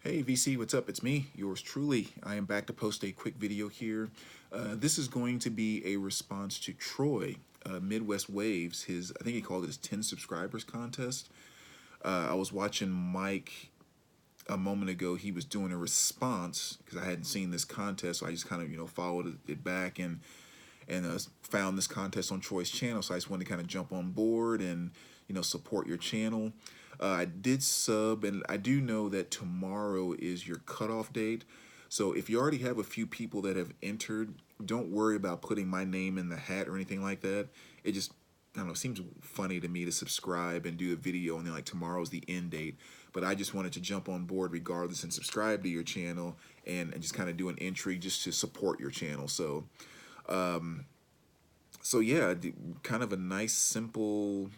Hey VC, what's up? It's me, yours truly. I am back to post a quick video here. This is going to be a response to Troy, Midwest Waves, I think he called it his 10 subscribers contest. I was watching Mike a moment ago. He was doing a response because I hadn't seen this contest, so I just kind of, followed it back and found this contest on Troy's channel. So I just wanted to kind of jump on board and support your channel. I did sub, and I do know that tomorrow is your cutoff date. So if you already have a few people that have entered, don't worry about putting my name in the hat or anything like that. It just, I don't know, seems funny to me to subscribe and do a video and then like tomorrow's the end date. But I just wanted to jump on board regardless and subscribe to your channel and just kind of do an entry just to support your channel. So yeah, kind of a nice, simple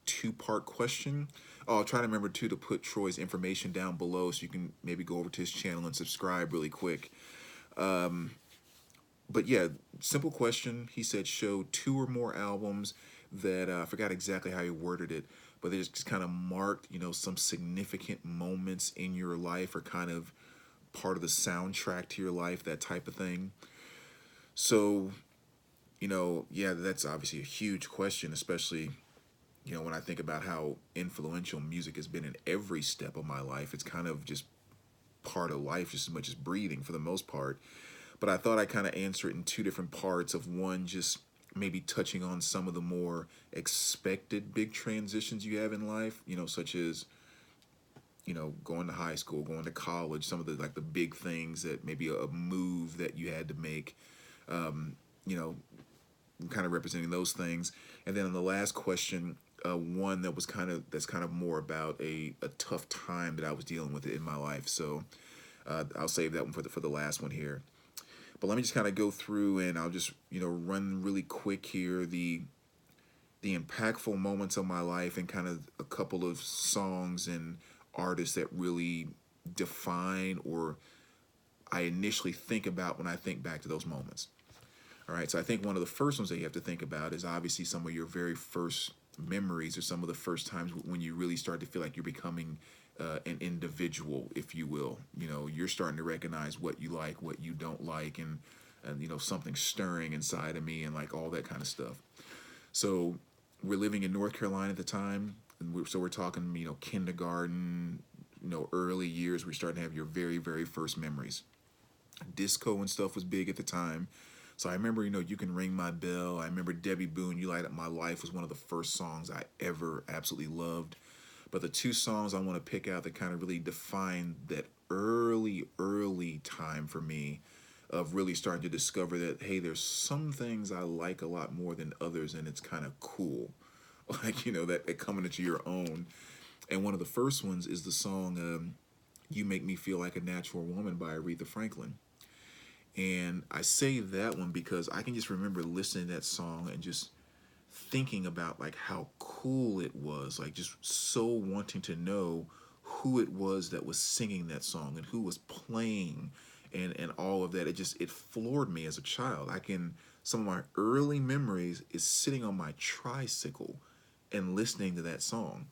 two-part question. Oh, I'll try to remember too to put Troy's information down below so you can maybe go over to his channel and subscribe really quick. But yeah, simple question. He said show two or more albums that I forgot exactly how he worded it, but they just kind of marked, some significant moments in your life or kind of part of the soundtrack to your life, that type of thing. So, yeah, that's obviously a huge question, especially when I think about how influential music has been in every step of my life. It's kind of just part of life just as much as breathing for the most part. But I thought I'd kind of answer it in two different parts of one, just maybe touching on some of the more expected big transitions you have in life, such as, going to high school, going to college, some of the like the big things that maybe a move that you had to make, you know, kind of representing those things. And then on the last question, one that was that's kind of more about a tough time that I was dealing with in my life. So I'll save that one for the last one here. But let me just kind of go through and I'll just run really quick here the impactful moments of my life and kind of a couple of songs and artists that really define or I initially think about when I think back to those moments. All right, so I think one of the first ones that you have to think about is obviously some of your very first memories or some of the first times when you really start to feel like you're becoming an individual, if you will. You're starting to recognize what you like, what you don't like, and something stirring inside of me and like all that kind of stuff. So we're living in North Carolina at the time, and so we're talking kindergarten, early years. We're starting to have your very, very first memories. Disco and stuff was big at the time. So I remember, You Can Ring My Bell. I remember Debbie Boone, You Light Up My Life was one of the first songs I ever absolutely loved. But the two songs I want to pick out that kind of really define that early time for me of really starting to discover that, hey, there's some things I like a lot more than others, and it's kind of cool. Like, that coming into your own. And one of the first ones is the song You Make Me Feel Like a Natural Woman by Aretha Franklin. And I say that one because I can just remember listening to that song and just thinking about like how cool it was, like just so wanting to know who it was that was singing that song and who was playing and all of that. It floored me as a child. Some of my early memories is sitting on my tricycle and listening to that song.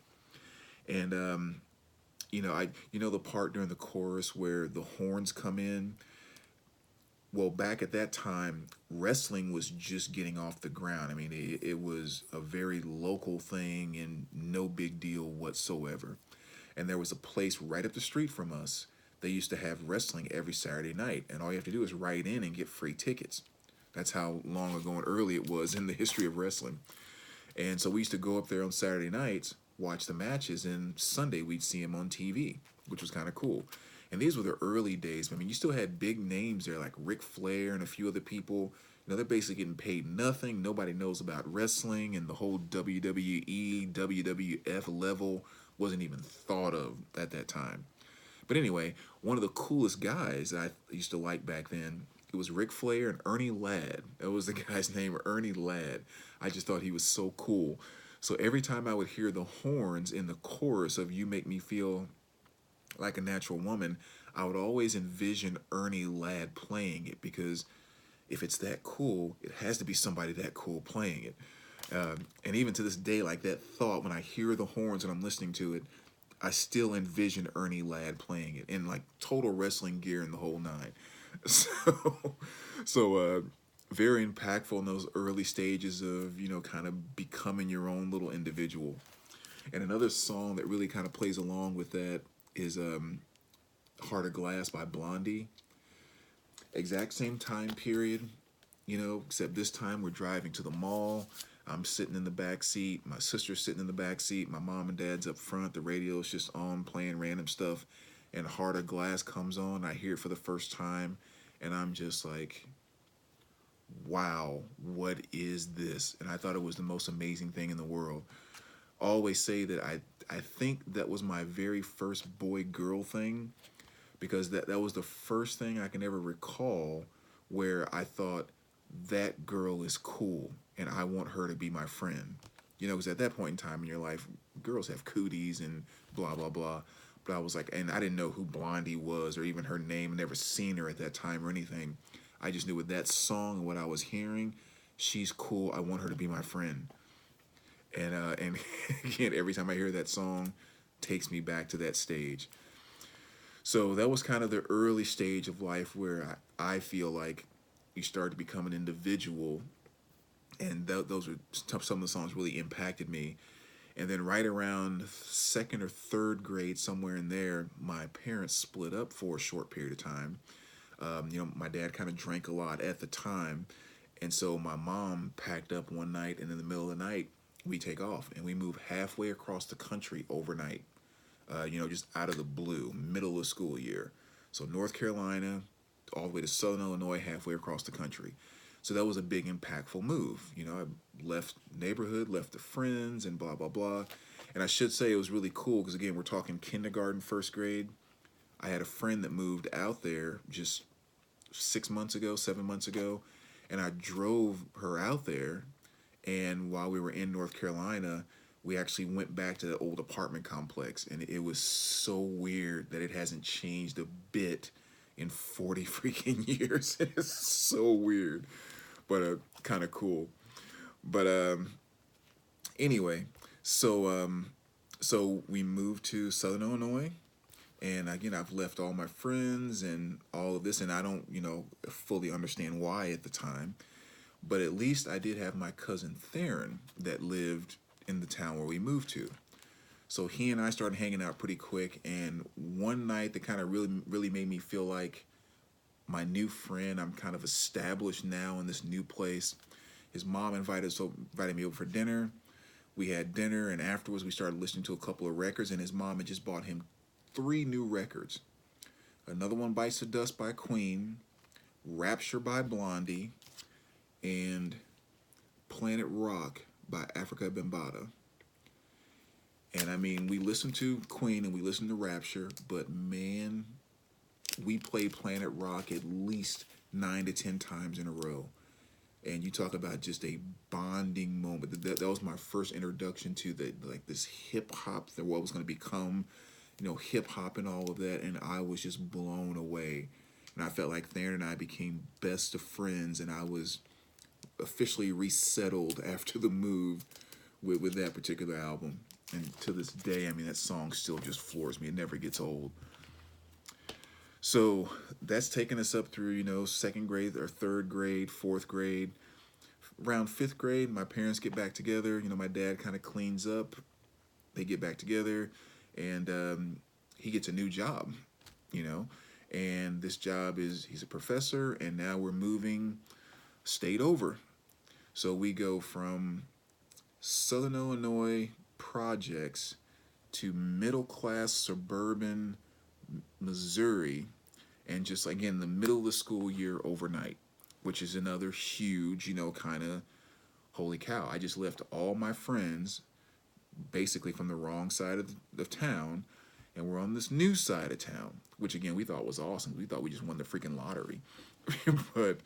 And the part during the chorus where the horns come in. Well, back at that time, wrestling was just getting off the ground. I mean, it was a very local thing and no big deal whatsoever. And there was a place right up the street from us. They used to have wrestling every Saturday night, and all you have to do is write in and get free tickets. That's how long ago and early it was in the history of wrestling. And so we used to go up there on Saturday nights, watch the matches, and Sunday we'd see them on TV, which was kind of cool. And these were the early days. I mean, you still had big names there like Ric Flair and a few other people. They're basically getting paid nothing. Nobody knows about wrestling, and the whole WWE, WWF level wasn't even thought of at that time. But anyway, one of the coolest guys that I used to like back then, it was Ric Flair and Ernie Ladd. That was the guy's name, Ernie Ladd. I just thought he was so cool. So every time I would hear the horns in the chorus of You Make Me Feel Like a Natural Woman, I would always envision Ernie Ladd playing it, because if it's that cool, it has to be somebody that cool playing it. And even to this day, like that thought, when I hear the horns and I'm listening to it, I still envision Ernie Ladd playing it in like total wrestling gear and the whole nine. So, so very impactful in those early stages of kind of becoming your own little individual. And another song that really kind of plays along with that is "Heart of Glass" by Blondie. Exact same time period, except this time we're driving to the mall. I'm sitting in the back seat. My sister's sitting in the back seat. My mom and dad's up front. The radio's just on playing random stuff. And Heart of Glass comes on. I hear it for the first time. And I'm just like, wow, what is this? And I thought it was the most amazing thing in the world. I always say that I think that was my very first boy-girl thing, because that was the first thing I can ever recall where I thought, that girl is cool and I want her to be my friend. Because at that point in time in your life, girls have cooties and blah, blah, blah. But I was like, and I didn't know who Blondie was or even her name, never seen her at that time or anything. I just knew with that song and what I was hearing, she's cool. I want her to be my friend. And again, every time I hear that song, takes me back to that stage. So that was kind of the early stage of life where I feel like you start to become an individual, and those were some of the songs really impacted me. And then right around second or third grade, somewhere in there, my parents split up for a short period of time. My dad kind of drank a lot at the time, and so my mom packed up one night, and in the middle of the night, we take off, and we move halfway across the country overnight. Just out of the blue, middle of school year. So North Carolina, all the way to Southern Illinois, halfway across the country. So that was a big, impactful move. I left neighborhood, left the friends, and blah, blah, blah. And I should say it was really cool because, again, we're talking kindergarten, first grade. I had a friend that moved out there just 6 months ago, 7 months ago, and I drove her out there. And while we were in North Carolina, we actually went back to the old apartment complex, and it was so weird that it hasn't changed a bit in 40 freaking years. It's so weird, but kind of cool. But anyway, so we moved to Southern Illinois, and again, I've left all my friends and all of this, and I don't, fully understand why at the time, but at least I did have my cousin Theron that lived in the town where we moved to. So he and I started hanging out pretty quick, and one night that kind of really made me feel like my new friend. I'm kind of established now in this new place. His mom invited me over for dinner. We had dinner, and afterwards we started listening to a couple of records, and his mom had just bought him 3 new records. Another one, Bites the Dust by Queen, Rapture by Blondie, and Planet Rock by Africa Bambaataa. And I mean, we listened to Queen and we listened to Rapture, but man, we played Planet Rock at least 9 to 10 times in a row. And you talk about just a bonding moment. That was my first introduction to this hip hop, that what was going to become, hip hop and all of that. And I was just blown away. And I felt like Theron and I became best of friends, and I was officially resettled after the move with that particular album. And to this day, I mean, that song still just floors me. It never gets old. So that's taken us up through, second grade or third grade, fourth grade. Around fifth grade, my parents get back together. My dad kind of cleans up. They get back together, and he gets a new job, And this job he's a professor, and now we're moving state over. So we go from Southern Illinois projects to middle-class suburban Missouri, and just, again, the middle of the school year overnight, which is another huge, kind of, holy cow. I just left all my friends basically from the wrong side of the town, and we're on this new side of town, which, again, we thought was awesome. We thought we just won the freaking lottery. but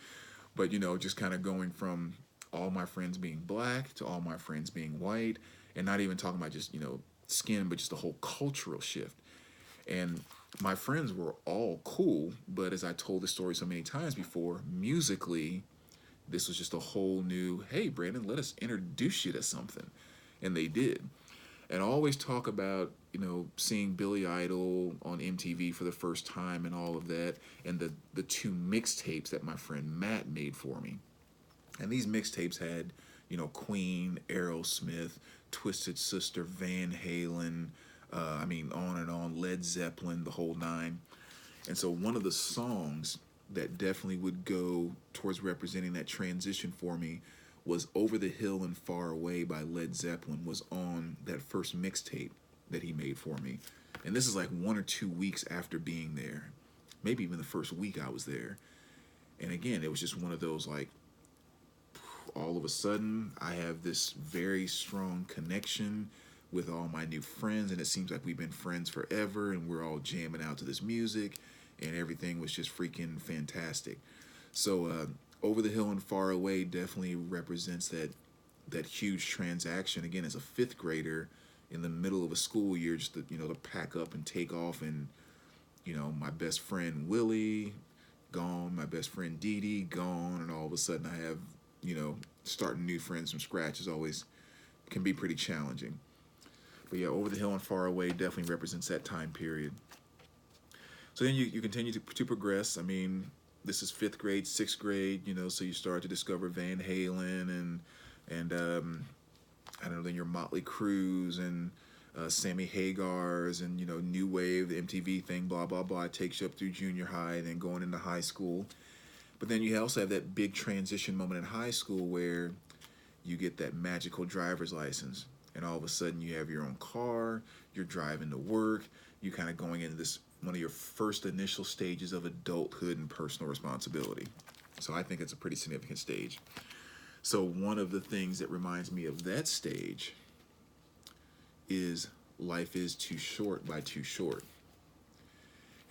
just kind of going from all my friends being black to all my friends being white, and not even talking about just, skin, but just the whole cultural shift. And my friends were all cool, but as I told the story so many times before, musically, this was just a whole new, hey, Brandon, let us introduce you to something. And they did. And I always talk about, seeing Billy Idol on MTV for the first time and all of that, and the two mixtapes that my friend Matt made for me. And these mixtapes had, Queen, Aerosmith, Twisted Sister, Van Halen, I mean, on and on, Led Zeppelin, the whole nine. And so one of the songs that definitely would go towards representing that transition for me was Over the Hill and Far Away by Led Zeppelin was on that first mixtape that he made for me. And this is like 1 or 2 weeks after being there. Maybe even the first week I was there. And again, it was just one of those like, all of a sudden I have this very strong connection with all my new friends, and it seems like we've been friends forever, and we're all jamming out to this music, and everything was just freaking fantastic. So Over the Hill and Far Away definitely represents that huge transaction. Again, as a fifth grader in the middle of a school year, just to pack up and take off, and my best friend Willie gone, my best friend Dee Dee gone, and all of a sudden I have starting new friends from scratch is always can be pretty challenging. But yeah, Over the Hill and Far Away definitely represents that time period. So then you continue to progress. I mean, this is fifth grade, sixth grade, so you start to discover Van Halen and I don't know, then your Motley Crues and Sammy Hagar's and New Wave, the MTV thing, blah blah blah. It takes you up through junior high, then going into high school. But then you also have that big transition moment in high school where you get that magical driver's license, and all of a sudden you have your own car, you're driving to work, you kind of going into this one of your first initial stages of adulthood and personal responsibility. So I think it's a pretty significant stage. So one of the things that reminds me of that stage is Life is Too Short by Too Short.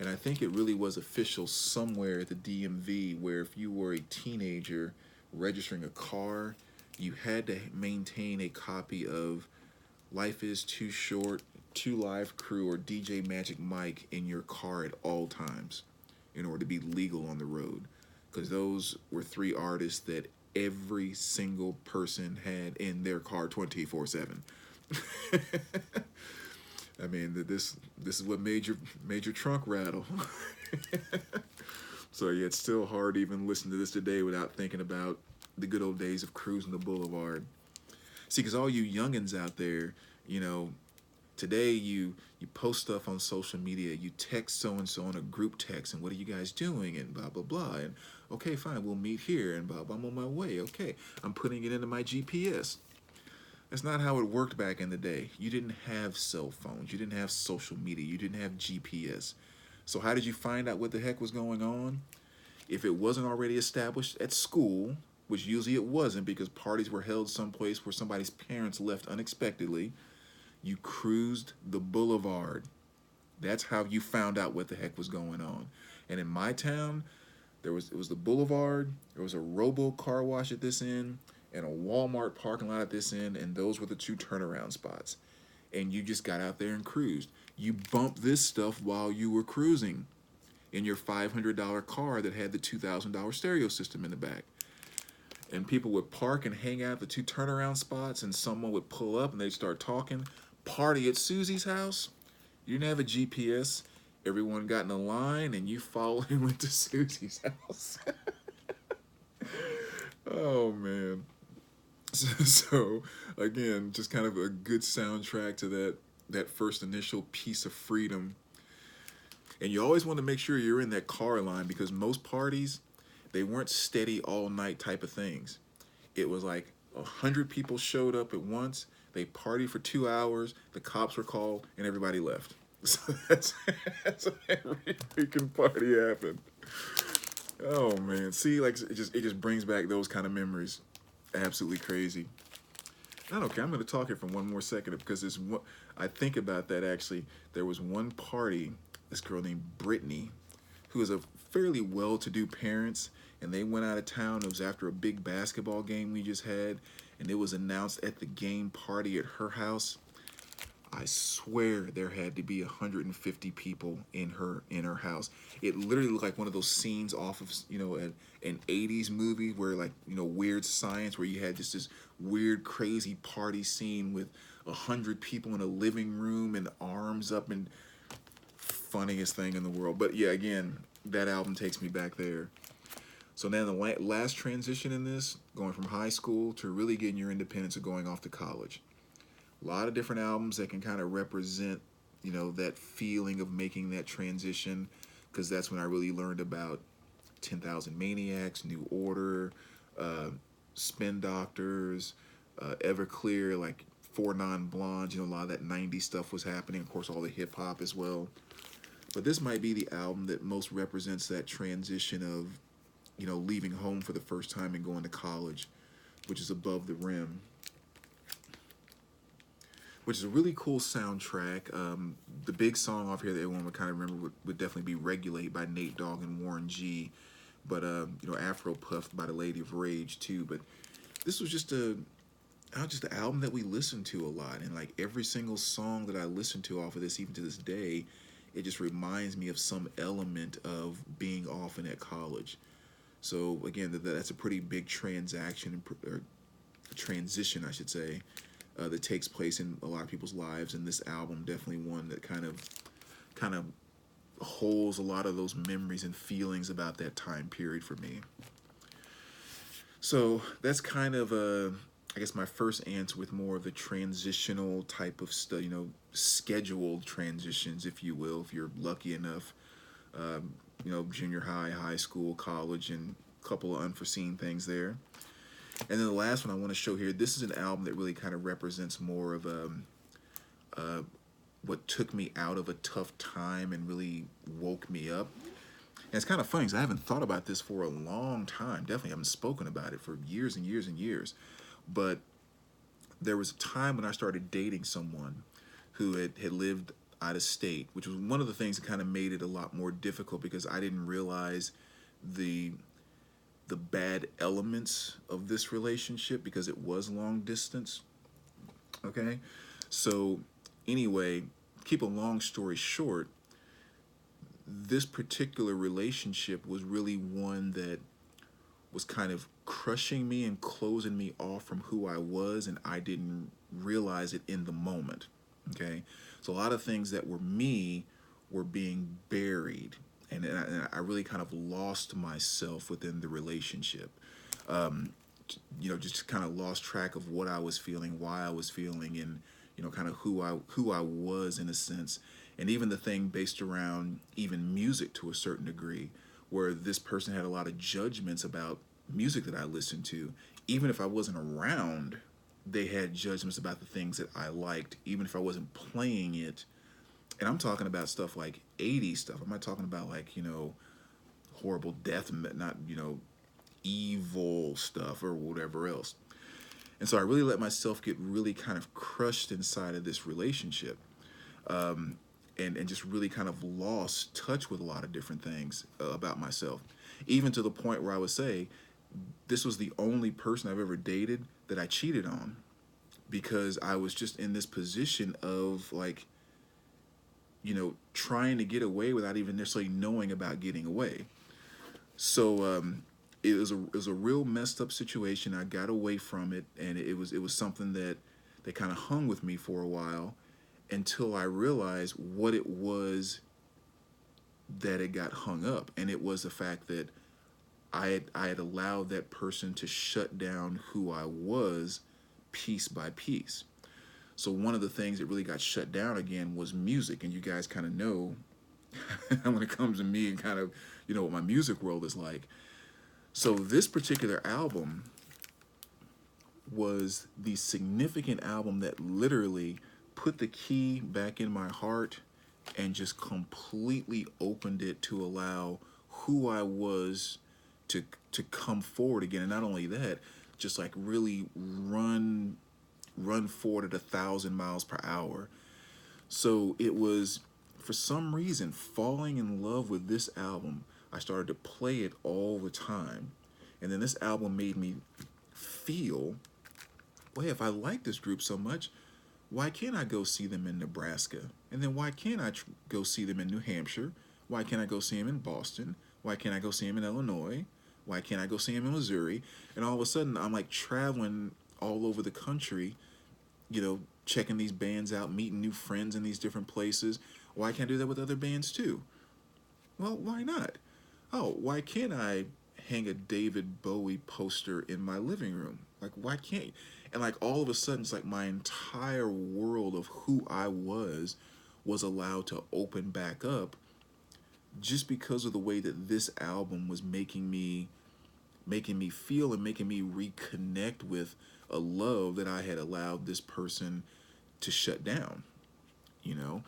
And I think it really was official somewhere at the DMV where if you were a teenager registering a car, you had to maintain a copy of Life is Too Short, Two Live Crew, or DJ Magic Mike in your car at all times in order to be legal on the road. Because those were three artists that every single person had in their car 24/7. I mean, this is what made your trunk rattle. So yeah, it's still hard to even listen to this today without thinking about the good old days of cruising the boulevard. See, because all you youngins out there, today you post stuff on social media, you text so-and-so on a group text, and what are you guys doing, and blah, blah, blah, and okay, fine, we'll meet here, and blah, blah, I'm on my way, okay, I'm putting it into my GPS. That's not how it worked back in the day. You didn't have cell phones. You didn't have social media. You didn't have GPS. So how did you find out what the heck was going on? If it wasn't already established at school, which usually it wasn't because parties were held someplace where somebody's parents left unexpectedly, you cruised the boulevard. That's how you found out what the heck was going on. And in my town, it was the boulevard, there was a Robo car wash at this end, and a Walmart parking lot at this end, and those were the two turnaround spots. And you just got out there and cruised. You bumped this stuff while you were cruising in your $500 car that had the $2,000 stereo system in the back. And people would park and hang out at the two turnaround spots, and someone would pull up and they'd start talking. Party at Susie's house. You didn't have a GPS. Everyone got in a line, and you followed and went to Susie's house. Oh, man. So again, just kind of a good soundtrack to that first initial piece of freedom. And you always want to make sure you're in that car line because most parties, they weren't steady all night type of things. It was like 100 people showed up at once. They partied for 2 hours. The cops were called, and everybody left. So that's how every freaking party happened. Oh man, see, like it just brings back those kind of memories. Absolutely crazy. I don't care. I'm going to talk here for one more second because I think about that actually. There was one party, this girl named Brittany, who was a fairly well-to-do parents, and they went out of town. It was after a big basketball game we just had, and it was announced at the game party at her house. I swear there had to be 150 people in her house. It literally looked like one of those scenes off of an 80s movie where like Weird Science, where you had just this weird crazy party scene with 100 people in a living room and arms up, and funniest thing in the world. But yeah, again, that album takes me back there. So now the last transition in this, going from high school to really getting your independence and going off to college. A lot of different albums that can kind of represent, that feeling of making that transition, because that's when I really learned about 10,000 Maniacs, New Order, Spin Doctors, Everclear, like Four Non Blondes. A lot of that 90s stuff was happening. Of course, all the hip hop as well. But this might be the album that most represents that transition of, leaving home for the first time and going to college, which is Above the Rim, which is a really cool soundtrack. The big song off here that everyone would kind of remember would definitely be Regulate by Nate Dogg and Warren G. But, Afro Puffed by the Lady of Rage too. But this was just an album that we listened to a lot. And like every single song that I listened to off of this, even to this day, it just reminds me of some element of being off and at college. So again, that's a pretty big transaction, or transition, I should say, that takes place in a lot of people's lives. And this album definitely one that kind of holds a lot of those memories and feelings about that time period for me. So that's kind of I guess my first answer with more of the transitional type of stuff, scheduled transitions, if you will, if you're lucky enough. Junior high, high school, college, and a couple of unforeseen things there. And then the last one I want to show here, this is an album that really kind of represents more of what took me out of a tough time and really woke me up. And it's kind of funny because I haven't thought about this for a long time. Definitely haven't spoken about it for years and years and years. But there was a time when I started dating someone who had lived out of state, which was one of the things that kind of made it a lot more difficult because I didn't realize the bad elements of this relationship because it was long distance. Okay? So anyway, keep a long story short, this particular relationship was really one that was kind of crushing me and closing me off from who I was, and I didn't realize it in the moment. Okay? So a lot of things that were me were being buried, and I really kind of lost myself within the relationship. Just kind of lost track of what I was feeling, why I was feeling, and kind of who I was in a sense. And even the thing based around even music to a certain degree, where this person had a lot of judgments about music that I listened to. Even if I wasn't around, they had judgments about the things that I liked, even if I wasn't playing it. And I'm talking about stuff like 80s stuff. I'm not talking about like, horrible death, not, evil stuff or whatever else. And so I really let myself get really kind of crushed inside of this relationship. And just really kind of lost touch with a lot of different things about myself. Even to the point where I would say, this was the only person I've ever dated that I cheated on, because I was just in this position of like, trying to get away without even necessarily knowing about getting away. So it was a real messed up situation. I got away from it, and it was something that kind of hung with me for a while until I realized what it was that it got hung up, and it was the fact that I had allowed that person to shut down who I was piece by piece. So one of the things that really got shut down again was music, and you guys kind of know when it comes to me and kind of what my music world is like. So this particular album was the significant album that literally put the key back in my heart and just completely opened it to allow who I was to come forward again. And not only that, just like really run forward at 1,000 miles per hour. So it was, for some reason, falling in love with this album. I started to play it all the time. And then this album made me feel, well, if I like this group so much, why can't I go see them in Nebraska? And then why can't I go see them in New Hampshire? Why can't I go see them in Boston? Why can't I go see them in Illinois? Why can't I go see them in Missouri? And all of a sudden, I'm like traveling all over the country, checking these bands out, meeting new friends in these different places. Why can't I do that with other bands too? Well, why not? Oh, why can't I hang a David Bowie poster in my living room? Like, why can't? And like all of a sudden, it's like my entire world of who I was allowed to open back up just because of the way that this album was making me feel and making me reconnect with a love that I had allowed this person to shut down, you know?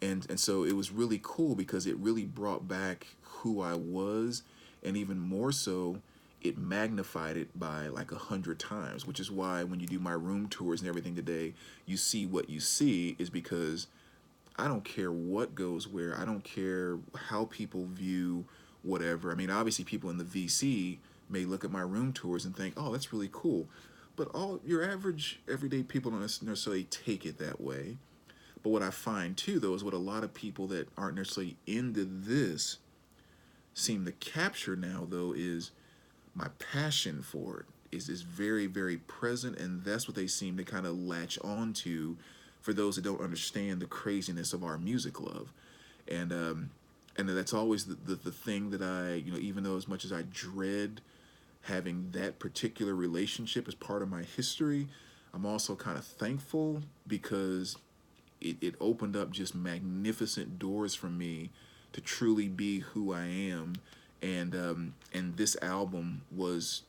And so it was really cool because it really brought back who I was, and even more so, it magnified it by like 100 times, which is why when you do my room tours and everything today, you see what you see is because I don't care what goes where. I don't care how people view whatever. I mean, obviously, people in the VC may look at my room tours and think, "Oh, that's really cool," but all your average, everyday people don't necessarily take it that way. But what I find too, though, is what a lot of people that aren't necessarily into this seem to capture now, though, is my passion for it is very, very present, and that's what they seem to kind of latch on to for those that don't understand the craziness of our music love. And that's always the thing that I, even though as much as I dread having that particular relationship as part of my history, I'm also kind of thankful because it opened up just magnificent doors for me to truly be who I am. And this album was,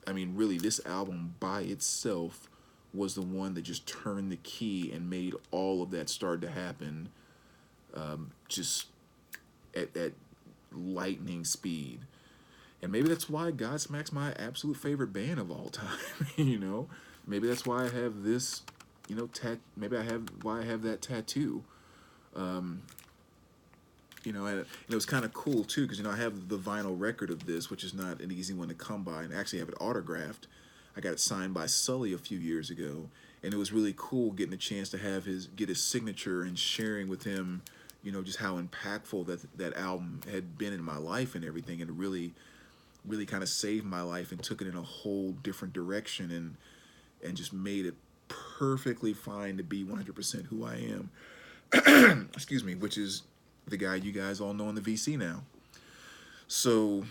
I mean, really, this album by itself was the one that just turned the key and made all of that start to happen, just at lightning speed. And maybe that's why Godsmack's my absolute favorite band of all time. Maybe that's why I have this, maybe I have why I have that tattoo. Um, and it was kind of cool too because I have the vinyl record of this, which is not an easy one to come by, and actually have it autographed. I got it signed by Sully a few years ago, and it was really cool getting a chance to get his signature and sharing with him, just how impactful that album had been in my life and everything, and it really, really kind of saved my life and took it in a whole different direction and just made it perfectly fine to be 100% who I am. Excuse me, which is the guy you guys all know in the VC now. So,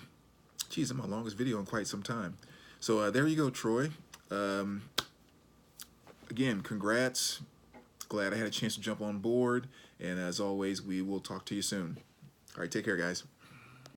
geez, that's my longest video in quite some time. So there you go, Troy. Again, congrats. Glad I had a chance to jump on board. And as always, we will talk to you soon. All right, take care, guys.